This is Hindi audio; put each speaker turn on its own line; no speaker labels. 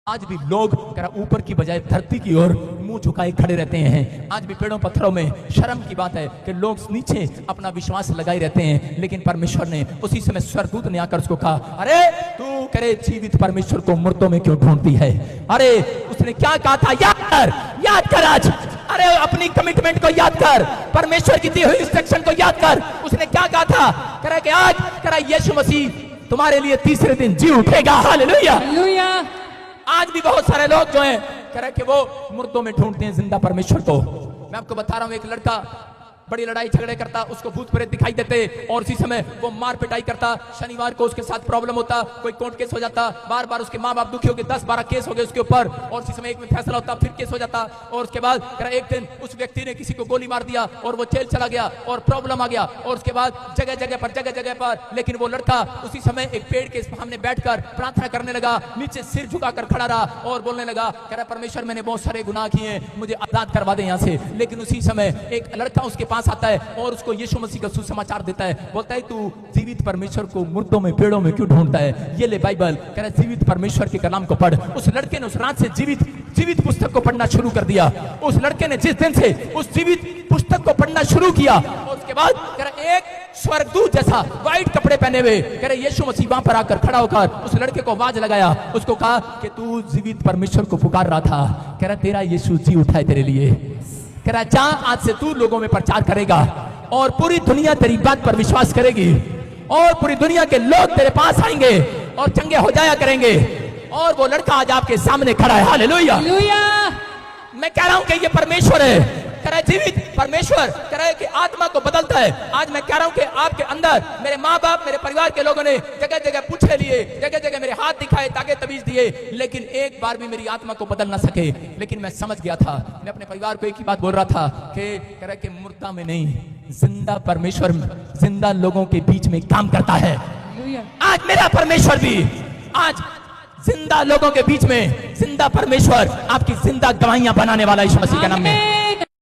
आज भी लोग ऊपर की बजाय धरती की ओर मुंह झुकाए खड़े रहते हैं। आज भी पेड़ों पत्थरों में शर्म की बात है कि लोग नीचे अपना विश्वास लगाए रहते हैं। लेकिन परमेश्वर ने उसी समय स्वर्गदूत ने आकर उसको कहा, अरे तू करे जीवित परमेश्वर को मुर्दों में क्यों ढूंढती है? अरे उसने क्या कहा था? याद कर आज। अरे अपनी कमिटमेंट को याद कर, परमेश्वर की दी हुई इंस्ट्रक्शन को याद कर। उसने क्या कहा था? कह कि आज यीशु मसीह तुम्हारे लिए तीसरे दिन जी उठेगा। हालेलुया। आज भी बहुत सारे लोग जो हैं कह रहे कि वो मुर्दों में ढूंढते हैं जिंदा परमेश्वर को। मैं आपको बता रहा हूं, एक लड़का बड़ी लड़ाई झगड़े करता, उसको भूत प्रेत दिखाई देते और उसी समय वो मार पिटाई करता। शनिवार को उसके साथ प्रॉब्लम होता, कोई कोर्ट केस हो जाता, बार बार उसके माँ बाप दुखी हो गए, 10-12 केस हो गए उसके ऊपर और उसी समय एक में फैसला होता, फिर केस हो जाता और उसके बाद एक दिन उस व्यक्ति ने किसी को गोली मार दिया और वो जेल चला गया और प्रॉब्लम आ गया और उसके बाद जगह जगह पर लेकिन वो लड़का उसी समय एक पेड़ के सामने बैठकर प्रार्थना करने लगा, नीचे सिर झुकाकर खड़ा रहा और बोलने लगा, कह रहा परमेश्वर मैंने बहुत सारे गुनाह किए, मुझे आजाद करवा दे यहाँ से। लेकिन उसी समय एक लड़का उसके पास आता है और उसको यीशु मसीह का सुसमाचार देता है, बोलता है तू जीवित परमेश्वर को मुर्दों में पेड़ों में क्यों ढूंढता है? ये ले बाइबल, कह रहा जीवित परमेश्वर के कलाम को पढ़। उस लड़के ने उस रात से जीवित पुस्तक को पढ़ना शुरू कर दिया। उस लड़के ने जिस दिन से उस जीवित पुस्तक को पढ़ना शुरू किया और उसके बाद कह रहा एक स्वर्गदूत जैसा व्हाइट कपड़े पहने हुए कह रहे यीशु मसीह वहां पर आकर खड़ा होकर उस लड़के को आवाज लगाया, उसको कहा कि तू जीवित परमेश्वर को पुकार रहा था, कह रहा तेरा यीशु जी उठा है तेरे लिए। कह रहा जा आज से तू लोगों में प्रचार करेगा और पूरी दुनिया तेरी बात पर विश्वास करेगी और पूरी दुनिया के लोग तेरे पास आएंगे और चंगे हो जाया करेंगे। और वो लड़का आज आपके सामने खड़ा है। हालेलुया। मैं कह रहा हूं कि ये परमेश्वर है, कह रहा है जीवित परमेश्वर, कह रहा है कि आत्मा को बदलता है। आज मैं कह रहा हूं कि आपके अंदर मेरे माँ बाप मेरे परिवार के लोगों ने जगह जगह पूछे लिए, जगह जगह मेरे हाथ दिखाए, ताके तवीज दिए, लेकिन एक बार भी मेरी आत्मा को बदल ना सके। लेकिन मैं समझ गया था, मैं अपने परिवार को एक ही बात बोल रहा था कि कह रहा है कि मुर्दा में नहीं, जिंदा परमेश्वर जिंदा लोगों के बीच में काम करता है। आज मेरा परमेश्वर भी आज जिंदा लोगों के बीच में जिंदा परमेश्वर आपकी जिंदा गवाहियां बनाने वाला यीशु मसीह के नाम में।